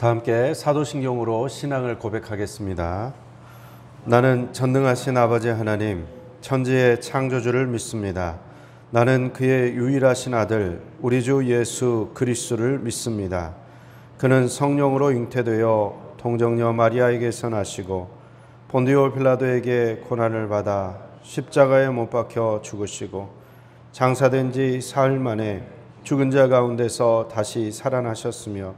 다 함께 사도신경으로 신앙을 고백하겠습니다. 나는 전능하신 아버지 하나님, 천지의 창조주를 믿습니다. 나는 그의 유일하신 아들, 우리 주 예수 그리스도를 믿습니다. 그는 성령으로 잉태되어 동정녀 마리아에게서 나시고 본디오 빌라도에게 고난을 받아 십자가에 못 박혀 죽으시고 장사된 지 사흘 만에 죽은 자 가운데서 다시 살아나셨으며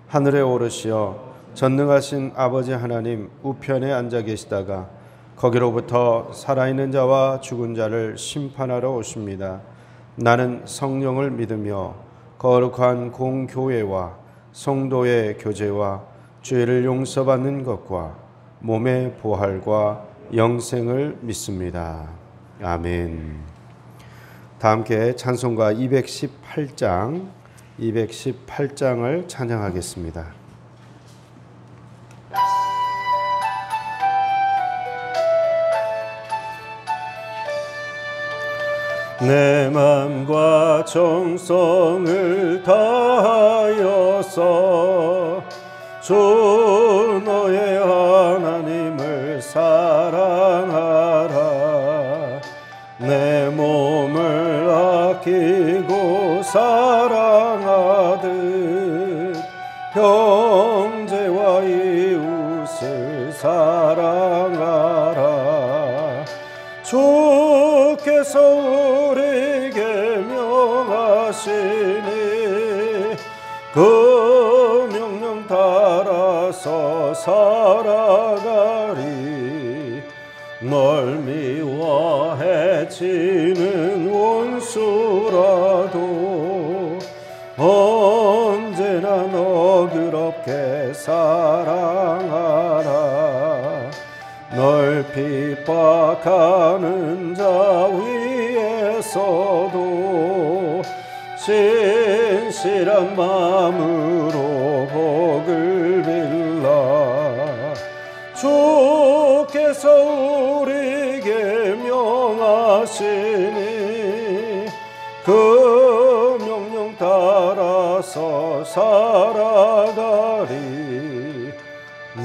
하늘에 오르시어 전능하신 아버지 하나님 우편에 앉아 계시다가 거기로부터 살아있는 자와 죽은 자를 심판하러 오십니다. 나는 성령을 믿으며 거룩한 공교회와 성도의 교제와 죄를 용서받는 것과 몸의 부활과 영생을 믿습니다. 아멘. 다 함께 찬송가 218장을 찬양하겠습니다. 내 맘과 정성을 다하여서 주 너의 하나님을 사랑하라. 내 몸을 아끼고 사랑하듯 형제와 이웃을 사랑하라. 주께서 우리에게 명하시니 그 명령 따라서 살아가리. 널 미워 해치는 원수라도 언제나 너그럽게 사랑하라. 널 핍박하는 자 위에서도 신실한 마음으로 복을 빌라. 주께서 우리에게 명하시니 그 명령 따라서 살아가리.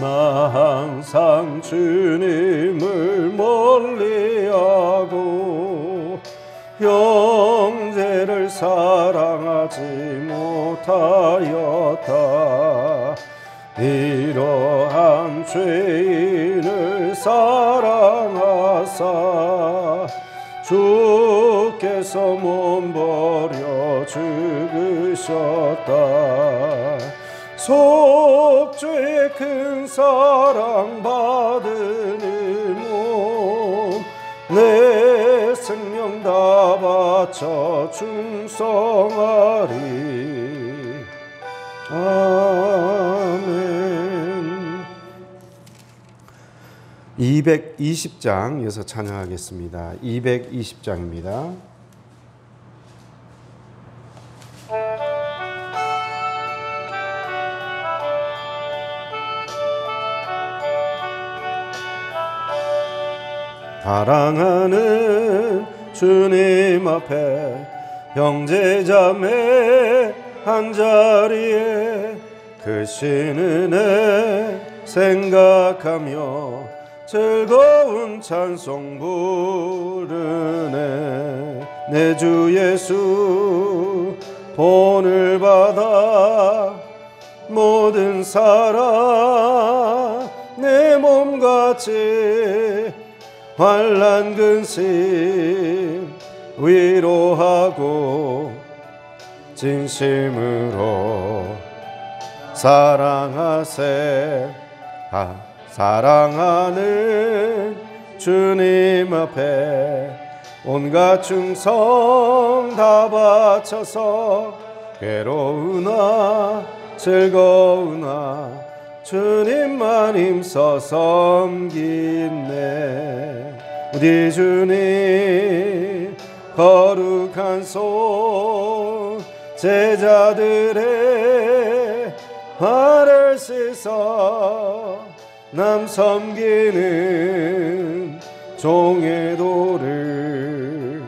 나 항상 주님을 멀리하고 형제를 사랑하지 못하였다. 이러한 죄인을 사랑하사 주께서 몸버려 죽으셨다. 속죄의 큰 사랑 받으니 몸 내 생명 다 바쳐 충성하리. 아멘. 220장 이어서 찬양하겠습니다. 220장입니다. 사랑하는 주님 앞에 형제자매 한자리에 크신 은혜 생각하며 즐거운 찬송 부르네. 내 주 예수 본을 받아 모든 사랑 내 몸같이 환난 근심 위로하고 진심으로 사랑하세. 사랑하는 주님 앞에 온갖 충성 다 바쳐서 괴로우나 즐거우나 주님만 힘써 섬기네. 우리 주님 거룩한 손 제자들의 발을 씻어 남 섬기는 종의 도를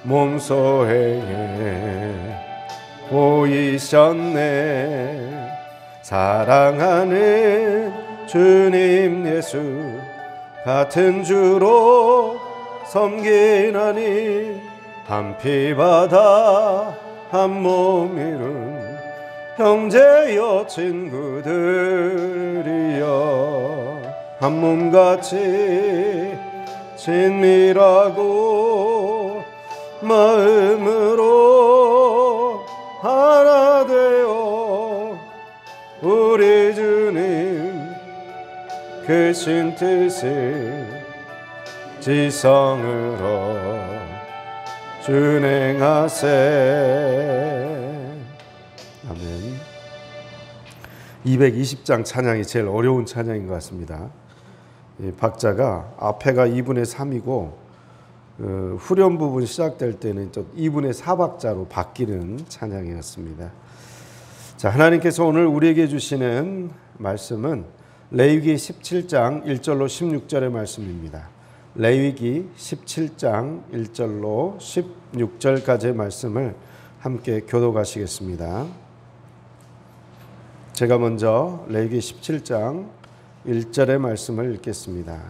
몸소 행해 보이셨네. 사랑하는 주님 예수 같은 주로 섬기나니 한 피바다 한 몸 이룬 형제여 친구들이여 한 몸같이 친밀하고 마음으로 하나 되어 우리 주님 크신 뜻을 지성으로 준행하세. 아멘. 220장 찬양이 제일 어려운 찬양인 것 같습니다. 이 박자가 앞에가 2분의 3이고 후렴 부분 시작될 때는 또 2분의 4박자로 바뀌는 찬양이었습니다. 자, 하나님께서 오늘 우리에게 주시는 말씀은 레위기 17장 1절로 16절의 말씀입니다. 레위기 17장 1절로 16절까지의 말씀을 함께 교독하시겠습니다. 제가 먼저 레위기 17장 1절의 말씀을 읽겠습니다.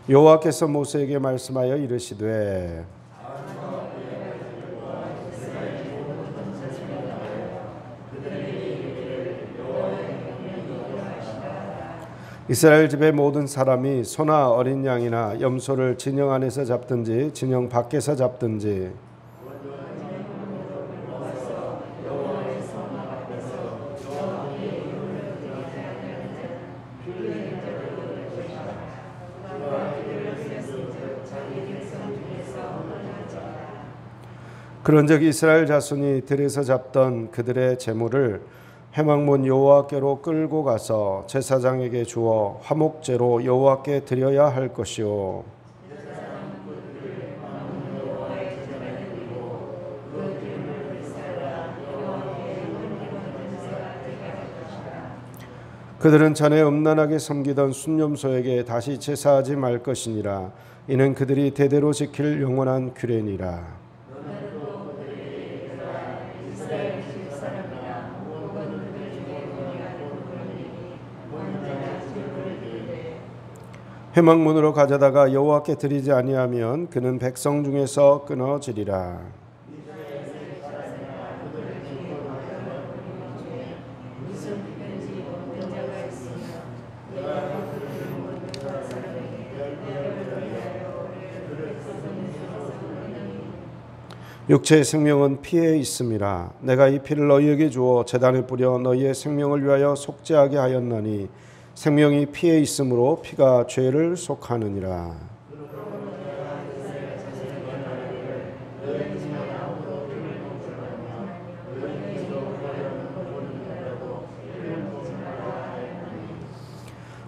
여호와께서 모세에게 말씀하여 이르시되 이스라엘 집의 모든 사람이 소나 어린 양이나 염소를 진영 안에서 잡든지 진영 밖에서 잡든지 그런즉 이스라엘 자손이 들에서 잡던 그들의 제물을 회막문 여호와께로 끌고 가서 제사장에게 주어 화목제로 여호와께 드려야 할 것이요 그들은 전에 음란하게 섬기던 순념소에게 다시 제사하지 말 것이니라. 이는 그들이 대대로 지킬 영원한 규례니라. 회막문으로 가져다가 여호와께 드리지 아니하면 그는 백성 중에서 끊어지리라. 육체의 생명은 피에 있음이라. 내가 이 피를 너희에게 주어 제단에 뿌려 너희의 생명을 위하여 속죄하게 하였나니 생명이 피에 있으므로 피가 죄를 속하느니라.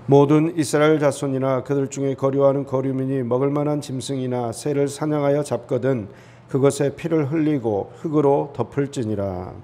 모든 이스라엘 자손이나 그들 중에 거류하는 거류민이 먹을 만한 짐승이나 새를 사냥하여 잡거든 그것에 피를 흘리고 흙으로 덮을지니라.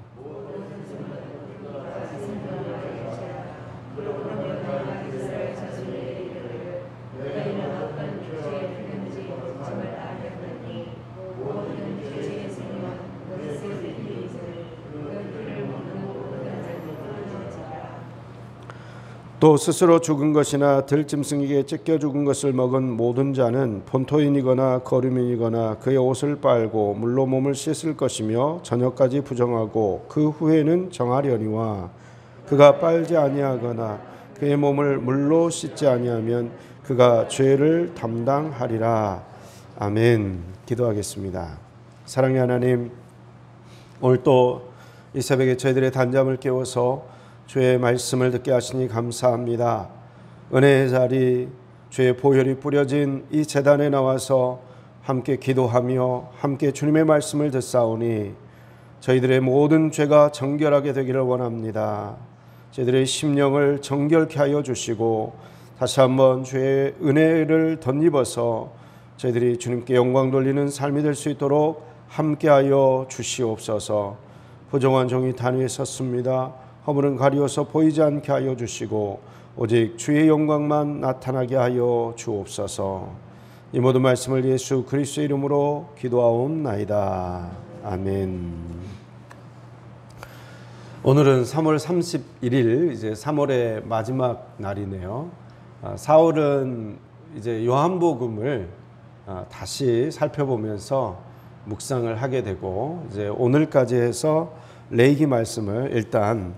또 스스로 죽은 것이나 들짐승에게 찢겨 죽은 것을 먹은 모든 자는 본토인이거나 거류민이거나 그의 옷을 빨고 물로 몸을 씻을 것이며 저녁까지 부정하고 그 후에는 정하려니와 그가 빨지 아니하거나 그의 몸을 물로 씻지 아니하면 그가 죄를 담당하리라. 아멘. 기도하겠습니다. 사랑의 하나님, 오늘 또 이 새벽에 저희들의 단잠을 깨워서 주의 말씀을 듣게 하시니 감사합니다. 은혜의 자리, 주의 보혈이 뿌려진 이 제단에 나와서 함께 기도하며 함께 주님의 말씀을 듣사오니 저희들의 모든 죄가 정결하게 되기를 원합니다. 저희들의 심령을 정결케 하여 주시고 다시 한번 주의 은혜를 덧입어서 저희들이 주님께 영광 돌리는 삶이 될 수 있도록 함께하여 주시옵소서. 부정한 종이 단 위에 섰습니다. 허물은 가리워서 보이지 않게 하여 주시고 오직 주의 영광만 나타나게 하여 주옵소서. 이 모든 말씀을 예수 그리스도의 이름으로 기도하옵나이다. 아멘. 오늘은 3월 31일, 이제 3월의 마지막 날이네요. 4월은 이제 요한복음을 다시 살펴보면서 묵상을 하게 되고, 이제 오늘까지 해서 레위기 말씀을 일단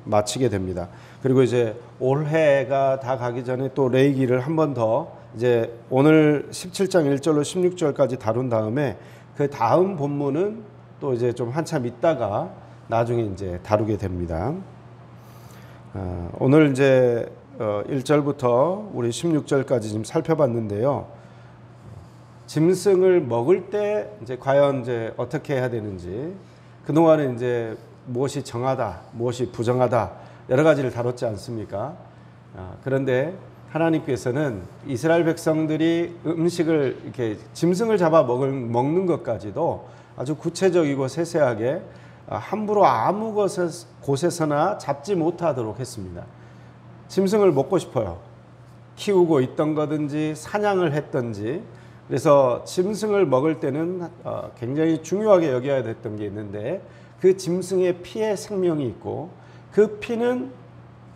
마치게 됩니다. 그리고 이제 올해가 다 가기 전에 또 레위기를 한 번 더 이제 오늘 17장 1절로 16절까지 다룬 다음에 그 다음 본문은 또 이제 좀 한참 있다가 나중에 이제 다루게 됩니다. 오늘 이제 1절부터 우리 16절까지 지금 살펴봤는데요. 짐승을 먹을 때 이제 과연 이제 어떻게 해야 되는지, 그동안은 이제 무엇이 정하다, 무엇이 부정하다 여러 가지를 다뤘지 않습니까? 그런데 하나님께서는 이스라엘 백성들이 음식을 이렇게 짐승을 잡아 먹는 것까지도 아주 구체적이고 세세하게 함부로 아무 곳에서나 잡지 못하도록 했습니다. 짐승을 먹고 싶어요. 키우고 있던 거든지 사냥을 했든지. 그래서 짐승을 먹을 때는 굉장히 중요하게 여겨야 됐던 게 있는데, 그 짐승의 피에 생명이 있고 그 피는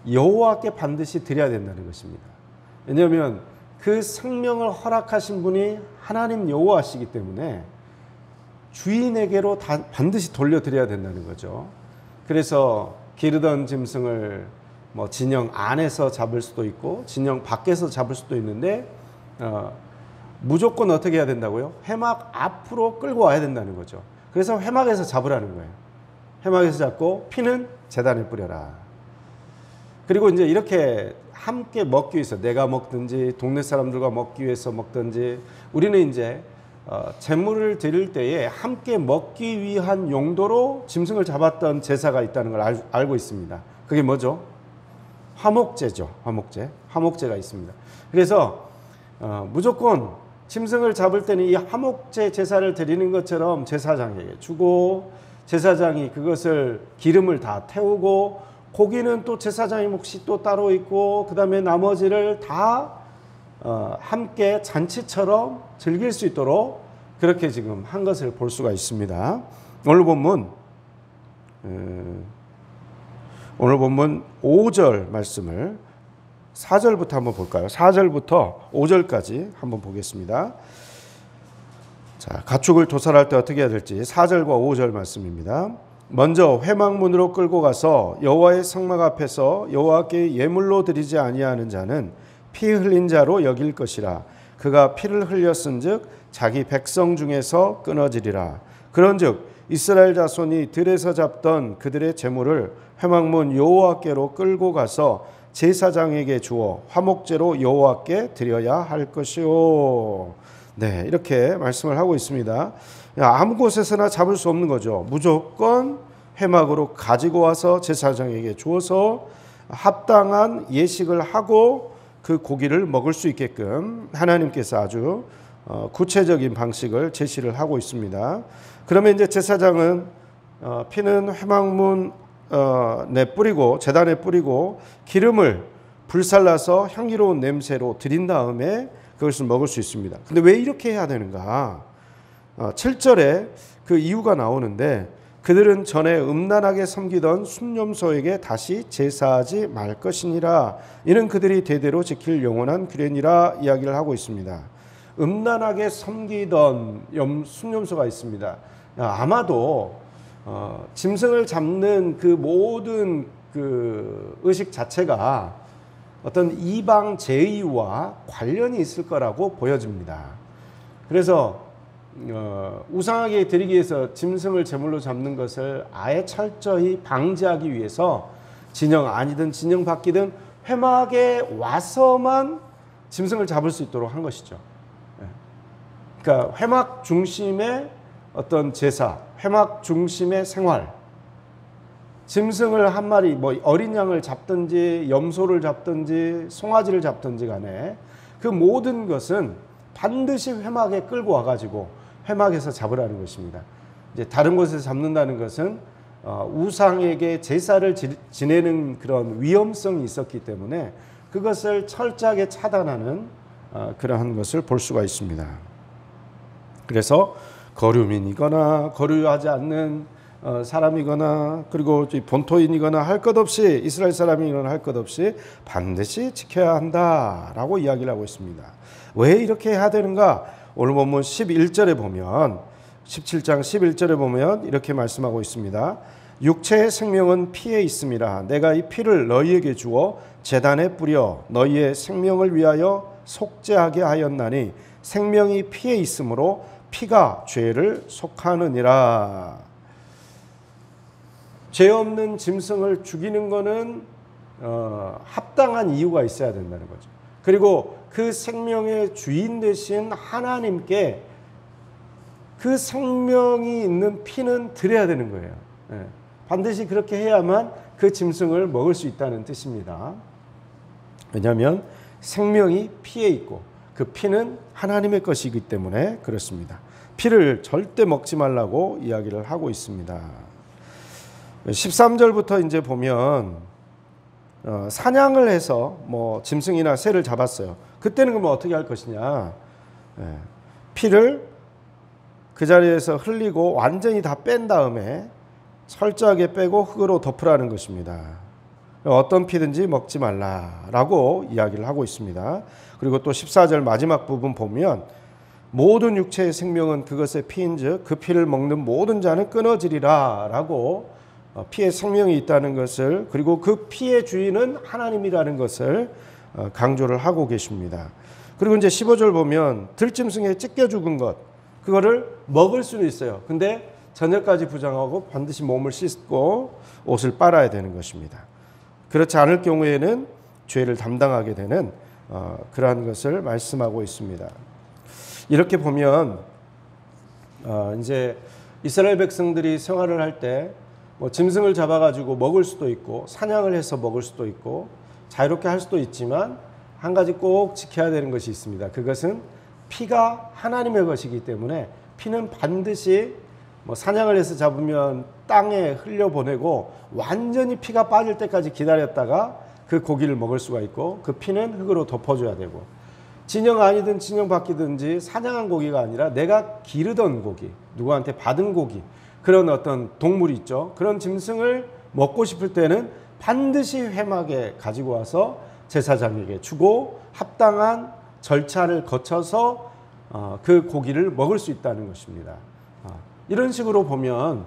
여호와께 반드시 드려야 된다는 것입니다. 왜냐하면 그 생명을 허락하신 분이 하나님 여호와시기 때문에 주인에게로 반드시 돌려드려야 된다는 거죠. 그래서 기르던 짐승을 뭐 진영 안에서 잡을 수도 있고 진영 밖에서 잡을 수도 있는데 무조건 어떻게 해야 된다고요? 회막 앞으로 끌고 와야 된다는 거죠. 그래서 회막에서 잡으라는 거예요. 회막에서 잡고 피는 제단에 뿌려라. 그리고 이제 이렇게 함께 먹기 위해서, 내가 먹든지 동네 사람들과 먹기 위해서 먹든지, 우리는 이제 제물을 드릴 때에 함께 먹기 위한 용도로 짐승을 잡았던 제사가 있다는 걸 알고 있습니다. 그게 뭐죠? 화목제죠. 화목제가 있습니다. 그래서 무조건 짐승을 잡을 때는 이 화목제 제사를 드리는 것처럼 제사장에게 주고, 제사장이 그것을 기름을 다 태우고, 고기는 또 제사장의 몫이 또 따로 있고, 그 다음에 나머지를 다 함께 잔치처럼 즐길 수 있도록 그렇게 지금 한 것을 볼 수가 있습니다. 오늘 본문 5절 말씀을 4절부터 한번 볼까요? 4절부터 5절까지 한번 보겠습니다. 자, 가축을 도살할 때 어떻게 해야 될지 4절과 5절 말씀입니다. 먼저 회막문으로 끌고 가서 여호와의 성막 앞에서 여호와께 예물로 드리지 아니하는 자는 피 흘린 자로 여길 것이라. 그가 피를 흘렸은즉 자기 백성 중에서 끊어지리라. 그런즉 이스라엘 자손이 들에서 잡던 그들의 제물을 회막문 여호와께로 끌고 가서 제사장에게 주어 화목제로 여호와께 드려야 할 것이요. 네, 이렇게 말씀을 하고 있습니다. 아무 곳에서나 잡을 수 없는 거죠. 무조건 회막으로 가지고 와서 제사장에게 주어서 합당한 예식을 하고 그 고기를 먹을 수 있게끔 하나님께서 아주 구체적인 방식을 제시를 하고 있습니다. 그러면 이제 제사장은 피는 회막문 내 뿌리고 제단에 뿌리고 기름을 불살라서 향기로운 냄새로 드린 다음에 그것을 먹을 수 있습니다. 근데 왜 이렇게 해야 되는가? 7절에 그 이유가 나오는데, 그들은 전에 음란하게 섬기던 순념소에게 다시 제사하지 말 것이니라. 이는 그들이 대대로 지킬 영원한 규례니라 이야기를 하고 있습니다. 음란하게 섬기던 순념소가 있습니다. 아마도 짐승을 잡는 그 모든 그 의식 자체가 어떤 이방 제의와 관련이 있을 거라고 보여집니다. 그래서 우상하게 드리기 위해서 짐승을 제물로 잡는 것을 아예 철저히 방지하기 위해서 진영 안이든 진영 밖이든 회막에 와서만 짐승을 잡을 수 있도록 한 것이죠. 그러니까 회막 중심의 어떤 제사, 회막 중심의 생활, 짐승을 한 마리, 뭐 어린 양을 잡든지 염소를 잡든지 송아지를 잡든지 간에 그 모든 것은 반드시 회막에 끌고 와가지고 회막에서 잡으라는 것입니다. 이제 다른 곳에서 잡는다는 것은 우상에게 제사를 지내는 그런 위험성이 있었기 때문에 그것을 철저하게 차단하는 그러한 것을 볼 수가 있습니다. 그래서 거류민이거나 거류하지 않는 사람이거나 그리고 본토인이거나 할 것 없이 이스라엘 사람이거나 할 것 없이 반드시 지켜야 한다라고 이야기를 하고 있습니다. 왜 이렇게 해야 되는가? 오늘 본문 11절에 보면 17장 11절에 보면 이렇게 말씀하고 있습니다. 육체의 생명은 피에 있음이라. 내가 이 피를 너희에게 주어 제단에 뿌려 너희의 생명을 위하여 속죄하게 하였나니 생명이 피에 있으므로 피가 죄를 속하느니라. 죄 없는 짐승을 죽이는 것은 합당한 이유가 있어야 된다는 거죠. 그리고 그 생명의 주인 되신 하나님께 그 생명이 있는 피는 드려야 되는 거예요. 반드시 그렇게 해야만 그 짐승을 먹을 수 있다는 뜻입니다. 왜냐하면 생명이 피에 있고 그 피는 하나님의 것이기 때문에 그렇습니다. 피를 절대 먹지 말라고 이야기를 하고 있습니다. 13절부터 이제 보면 사냥을 해서 뭐 짐승이나 새를 잡았어요. 그때는 그럼 어떻게 할 것이냐? 피를 그 자리에서 흘리고 완전히 다 뺀 다음에 철저하게 빼고 흙으로 덮으라는 것입니다. 어떤 피든지 먹지 말라라고 이야기를 하고 있습니다. 그리고 또 14절 마지막 부분 보면 모든 육체의 생명은 그것의 피인즉 그 피를 먹는 모든 자는 끊어지리라 라고 피에 생명이 있다는 것을, 그리고 그 피의 주인은 하나님이라는 것을 강조를 하고 계십니다. 그리고 이제 15절 보면 들짐승에 찢겨 죽은 것, 그거를 먹을 수는 있어요. 근데 저녁까지 부정하고 반드시 몸을 씻고 옷을 빨아야 되는 것입니다. 그렇지 않을 경우에는 죄를 담당하게 되는 그러한 것을 말씀하고 있습니다. 이렇게 보면 이제 이스라엘 백성들이 생활을 할 때 뭐 짐승을 잡아가지고 먹을 수도 있고 사냥을 해서 먹을 수도 있고 자유롭게 할 수도 있지만 한 가지 꼭 지켜야 되는 것이 있습니다. 그것은 피가 하나님의 것이기 때문에 피는 반드시 뭐 사냥을 해서 잡으면 땅에 흘려보내고 완전히 피가 빠질 때까지 기다렸다가 그 고기를 먹을 수가 있고 그 피는 흙으로 덮어줘야 되고, 진영 아니든 진영 밖이든지 사냥한 고기가 아니라 내가 기르던 고기, 누구한테 받은 고기, 그런 어떤 동물이 있죠. 그런 짐승을 먹고 싶을 때는 반드시 회막에 가지고 와서 제사장에게 주고 합당한 절차를 거쳐서 그 고기를 먹을 수 있다는 것입니다. 이런 식으로 보면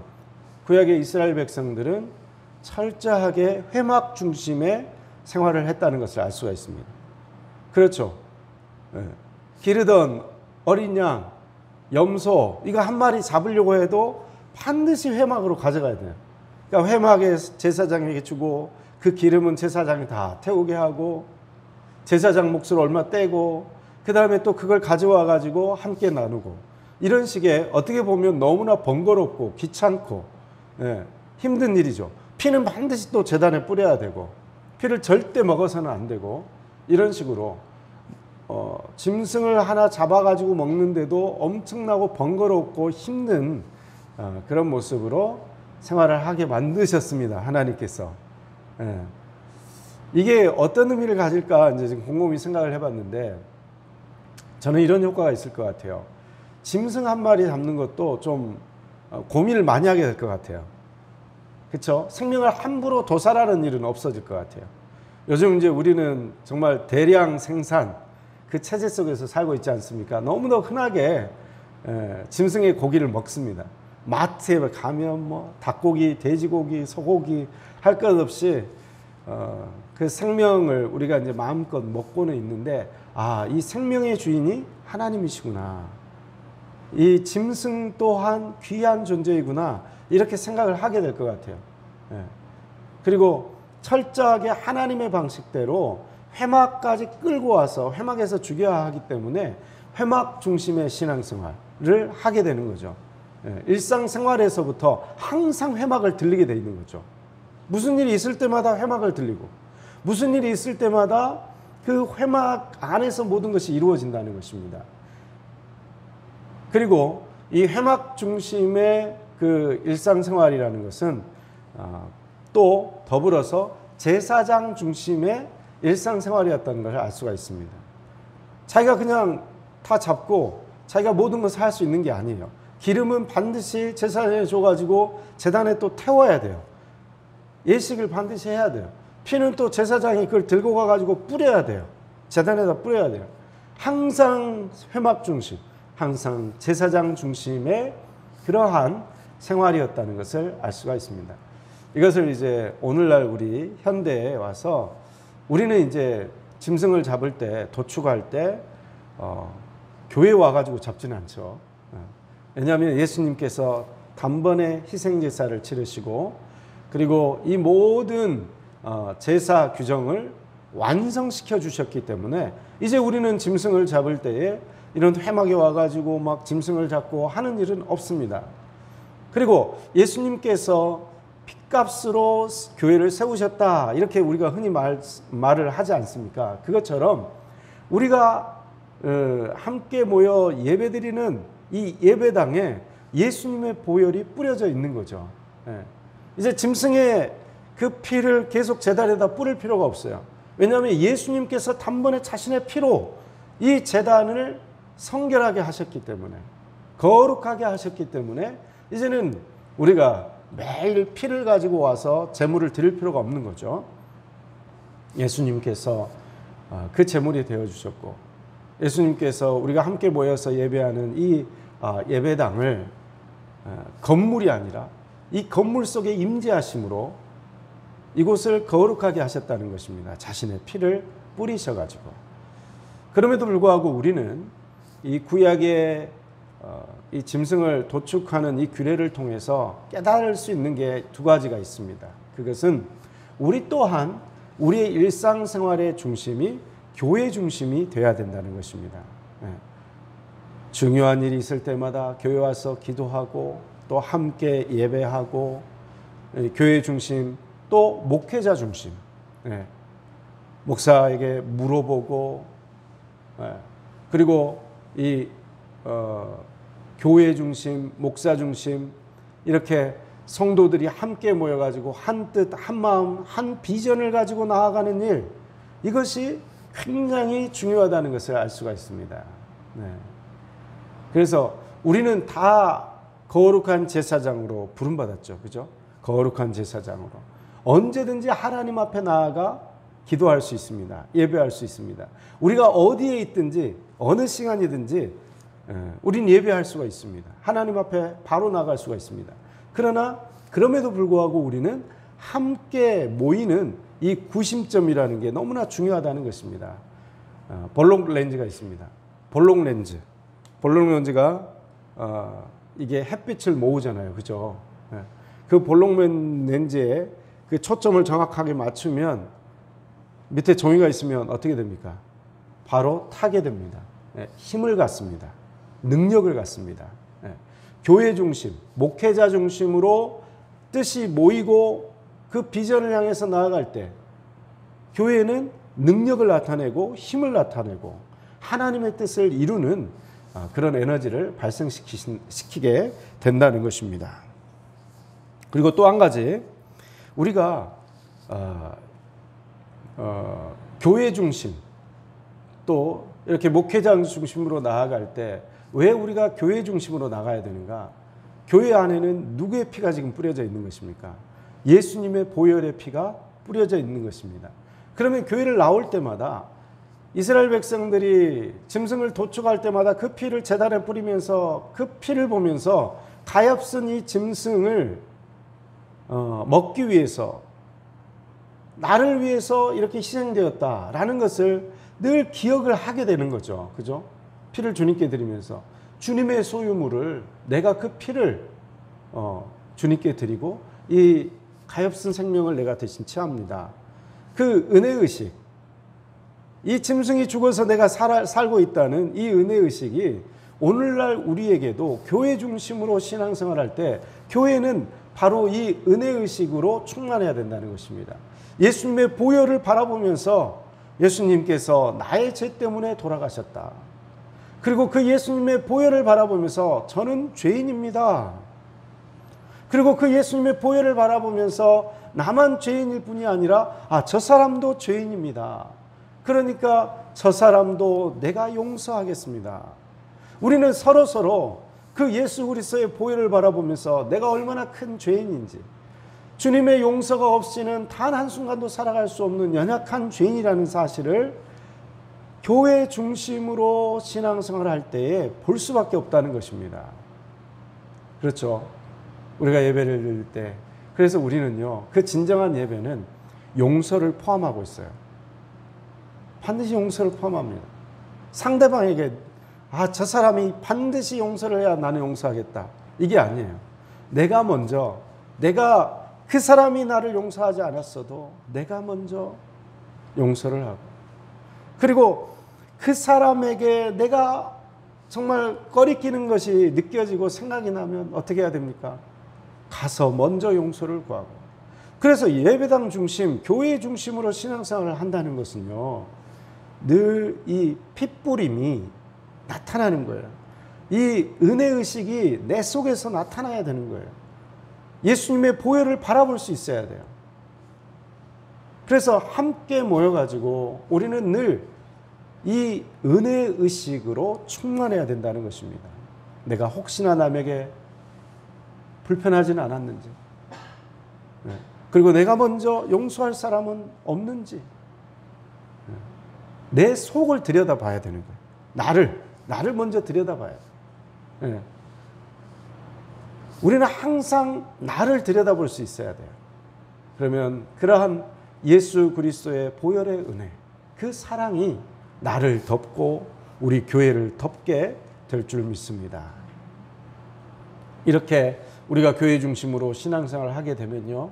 구약의 이스라엘 백성들은 철저하게 회막 중심의 생활을 했다는 것을 알 수가 있습니다. 그렇죠. 기르던 어린 양, 염소, 이거 한 마리 잡으려고 해도 반드시 회막으로 가져가야 돼요. 그러니까 회막에 제사장에게 주고 그 기름은 제사장이 다 태우게 하고 제사장 몫을 얼마 떼고 그 다음에 또 그걸 가져와 가지고 함께 나누고, 이런 식의 어떻게 보면 너무나 번거롭고 귀찮고 힘든 일이죠. 피는 반드시 또 제단에 뿌려야 되고 피를 절대 먹어서는 안 되고, 이런 식으로 짐승을 하나 잡아가지고 먹는데도 엄청나고 번거롭고 힘든 그런 모습으로 생활을 하게 만드셨습니다. 하나님께서. 이게 어떤 의미를 가질까 이제 지금 곰곰이 생각을 해봤는데 저는 이런 효과가 있을 것 같아요. 짐승 한 마리 잡는 것도 좀 고민을 많이 하게 될 것 같아요. 그렇죠? 생명을 함부로 도살하는 일은 없어질 것 같아요. 요즘 이제 우리는 정말 대량 생산 그 체제 속에서 살고 있지 않습니까? 너무나 흔하게 짐승의 고기를 먹습니다. 마트에 가면 뭐 닭고기, 돼지고기, 소고기 할 것 없이 그 생명을 우리가 이제 마음껏 먹고는 있는데, 이 생명의 주인이 하나님이시구나. 이 짐승 또한 귀한 존재이구나. 이렇게 생각을 하게 될 것 같아요. 그리고 철저하게 하나님의 방식대로 회막까지 끌고 와서 회막에서 죽여야 하기 때문에 회막 중심의 신앙생활을 하게 되는 거죠. 일상생활에서부터 항상 회막을 들리게 돼 있는 거죠. 무슨 일이 있을 때마다 회막을 들리고 무슨 일이 있을 때마다 그 회막 안에서 모든 것이 이루어진다는 것입니다. 그리고 이 회막 중심의 그 일상생활이라는 것은 또 더불어서 제사장 중심의 일상생활이었다는 것을 알 수가 있습니다. 자기가 그냥 다 잡고 자기가 모든 것을 할 수 있는 게 아니에요. 기름은 반드시 제사장에 줘가지고 제단에 또 태워야 돼요. 예식을 반드시 해야 돼요. 피는 또 제사장이 그걸 들고 가가지고 뿌려야 돼요. 제단에다 뿌려야 돼요. 항상 회막 중심, 항상 제사장 중심의 그러한 생활이었다는 것을 알 수가 있습니다. 이것을 이제 오늘날 우리 현대에 와서 우리는 이제 짐승을 잡을 때, 도축할 때 교회 와가지고 잡지는 않죠. 왜냐하면 예수님께서 단번에 희생제사를 치르시고 그리고 이 모든 제사 규정을 완성시켜 주셨기 때문에 이제 우리는 짐승을 잡을 때에 이런 회막에 와가지고 막 짐승을 잡고 하는 일은 없습니다. 그리고 예수님께서 핏값으로 교회를 세우셨다 이렇게 우리가 흔히 말을 하지 않습니까? 그것처럼 우리가 함께 모여 예배드리는 이 예배당에 예수님의 보혈이 뿌려져 있는 거죠. 이제 짐승의 그 피를 계속 제단에다 뿌릴 필요가 없어요. 왜냐하면 예수님께서 단번에 자신의 피로 이 제단을 성결하게 하셨기 때문에, 거룩하게 하셨기 때문에 이제는 우리가 매일 피를 가지고 와서 제물을 드릴 필요가 없는 거죠. 예수님께서 그 제물이 되어주셨고, 예수님께서 우리가 함께 모여서 예배하는 이 예배당을 건물이 아니라 이 건물 속에 임재하심으로 이곳을 거룩하게 하셨다는 것입니다. 자신의 피를 뿌리셔가지고. 그럼에도 불구하고 우리는 이 구약의 이 짐승을 도축하는 이 규례를 통해서 깨달을 수 있는 게 두 가지가 있습니다. 그것은 우리 또한 우리의 일상생활의 중심이 교회 중심이 되어야 된다는 것입니다. 중요한 일이 있을 때마다 교회 와서 기도하고 또 함께 예배하고 교회 중심 또 목회자 중심, 목사에게 물어보고 그리고 이 교회 중심, 목사 중심 이렇게 성도들이 함께 모여가지고 한 뜻, 한 마음, 한 비전을 가지고 나아가는 일, 이것이 굉장히 중요하다는 것을 알 수가 있습니다. 그래서 우리는 다 거룩한 제사장으로 부름받았죠. 그죠? 거룩한 제사장으로. 언제든지 하나님 앞에 나아가 기도할 수 있습니다. 예배할 수 있습니다. 우리가 어디에 있든지 어느 시간이든지 우린 예배할 수가 있습니다. 하나님 앞에 바로 나갈 수가 있습니다. 그러나 그럼에도 불구하고 우리는 함께 모이는 이 구심점이라는 게 너무나 중요하다는 것입니다. 볼록 렌즈가 있습니다. 볼록 렌즈. 볼록 렌즈가 이게 햇빛을 모으잖아요. 그죠? 그 볼록 렌즈에 그 초점을 정확하게 맞추면 밑에 종이가 있으면 어떻게 됩니까? 바로 타게 됩니다. 힘을 갖습니다. 능력을 갖습니다. 교회 중심, 목회자 중심으로 뜻이 모이고 그 비전을 향해서 나아갈 때 교회는 능력을 나타내고 힘을 나타내고 하나님의 뜻을 이루는 그런 에너지를 발생시키게 된다는 것입니다. 그리고 또 한 가지, 우리가 교회 중심 또 이렇게 목회자 중심으로 나아갈 때 왜 우리가 교회 중심으로 나가야 되는가? 교회 안에는 누구의 피가 지금 뿌려져 있는 것입니까? 예수님의 보혈의 피가 뿌려져 있는 것입니다. 그러면 교회를 나올 때마다 이스라엘 백성들이 짐승을 도축할 때마다 그 피를 제단에 뿌리면서 그 피를 보면서 가엾은 이 짐승을 먹기 위해서, 나를 위해서 이렇게 희생되었다라는 것을 늘 기억을 하게 되는 거죠. 그죠? 피를 주님께 드리면서 주님의 소유물을 내가 그 피를 주님께 드리고 이 가엾은 생명을 내가 대신 취합니다. 그 은혜의식, 이 짐승이 죽어서 내가 살고 있다는 이 은혜의식이 오늘날 우리에게도 교회 중심으로 신앙생활할 때 교회는 바로 이 은혜의식으로 충만해야 된다는 것입니다. 예수님의 보혈을 바라보면서 예수님께서 나의 죄 때문에 돌아가셨다. 그리고 그 예수님의 보혈을 바라보면서 저는 죄인입니다. 그리고 그 예수님의 보혈을 바라보면서 나만 죄인일 뿐이 아니라 저 사람도 죄인입니다. 그러니까 저 사람도 내가 용서하겠습니다. 우리는 서로 그 예수 그리스도의 보혈을 바라보면서 내가 얼마나 큰 죄인인지, 주님의 용서가 없이는 단 한순간도 살아갈 수 없는 연약한 죄인이라는 사실을 교회 중심으로 신앙생활을 할 때에 볼 수밖에 없다는 것입니다. 그렇죠? 우리가 예배를 드릴 때, 그래서 우리는요, 그 진정한 예배는 용서를 포함하고 있어요. 반드시 용서를 포함합니다. 상대방에게 저 사람이 반드시 용서를 해야 나는 용서하겠다, 이게 아니에요. 내가 그 사람이 나를 용서하지 않았어도 내가 먼저 용서를 하고, 그리고 그 사람에게 내가 정말 꺼리끼는 것이 느껴지고 생각이 나면 어떻게 해야 됩니까? 가서 먼저 용서를 구하고. 그래서 예배당 중심, 교회 중심으로 신앙생활을 한다는 것은요, 늘 이 핏부림이 나타나는 거예요. 이 은혜의식이 내 속에서 나타나야 되는 거예요. 예수님의 보혈을 바라볼 수 있어야 돼요. 그래서 함께 모여가지고 우리는 늘 이 은혜의식으로 충만해야 된다는 것입니다. 내가 혹시나 남에게 불편하지는 않았는지, 그리고 내가 먼저 용서할 사람은 없는지, 내 속을 들여다봐야 되는 거예요. 나를 먼저 들여다봐야 돼요. 우리는 항상 나를 들여다볼 수 있어야 돼요. 그러면 그러한 예수 그리스도의 보혈의 은혜, 그 사랑이 나를 덮고 우리 교회를 덮게 될 줄 믿습니다. 이렇게 우리가 교회 중심으로 신앙생활을 하게 되면요,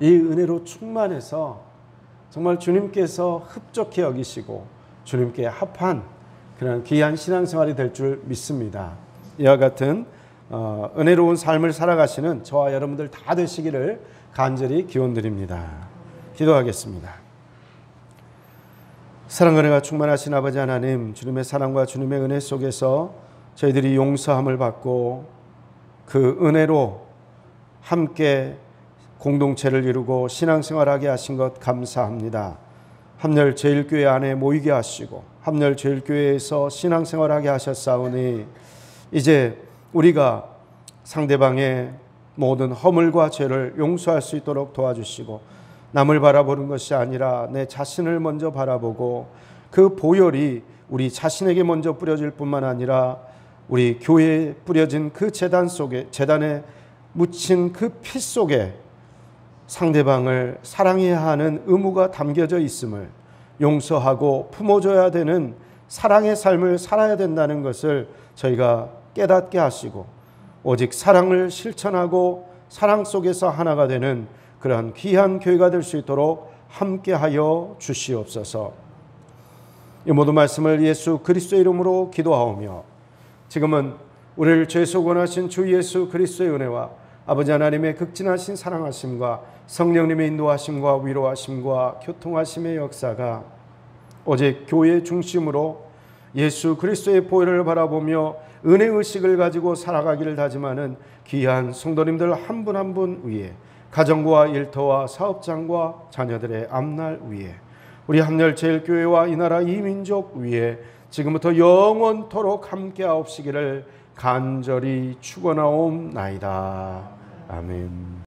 이 은혜로 충만해서 정말 주님께서 흡족히 여기시고 주님께 합한 그런 귀한 신앙생활이 될 줄 믿습니다. 이와 같은 은혜로운 삶을 살아가시는 저와 여러분들 다 되시기를 간절히 기원드립니다. 기도하겠습니다. 사랑과 은혜가 충만하신 아버지 하나님, 주님의 사랑과 주님의 은혜 속에서 저희들이 용서함을 받고 그 은혜로 함께 공동체를 이루고 신앙생활하게 하신 것 감사합니다. 함렬제일교회 안에 모이게 하시고 함렬제일교회에서 신앙생활하게 하셨사오니 이제 우리가 상대방의 모든 허물과 죄를 용서할 수 있도록 도와주시고, 남을 바라보는 것이 아니라 내 자신을 먼저 바라보고 그 보혈이 우리 자신에게 먼저 뿌려질 뿐만 아니라 우리 교회에 뿌려진 그 제단에 묻힌 그 피 속에 상대방을 사랑해야 하는 의무가 담겨져 있음을, 용서하고 품어줘야 되는 사랑의 삶을 살아야 된다는 것을 저희가 깨닫게 하시고, 오직 사랑을 실천하고 사랑 속에서 하나가 되는 그러한 귀한 교회가 될 수 있도록 함께하여 주시옵소서. 이 모든 말씀을 예수 그리스도의 이름으로 기도하오며, 지금은 우리를 죄속 원하신 주 예수 그리스도의 은혜와 아버지 하나님의 극진하신 사랑하심과 성령님의 인도하심과 위로하심과 교통하심의 역사가 오직 교회 중심으로 예수 그리스도의 보혈을 바라보며 은혜의식을 가지고 살아가기를 다짐하는 귀한 성도님들 한 분 한 분 위에, 가정과 일터와 사업장과 자녀들의 앞날 위에, 우리 함렬제일교회와 이 나라 이 민족 위에 지금부터 영원토록 함께하옵시기를 간절히 축원하옵나이다. 아멘.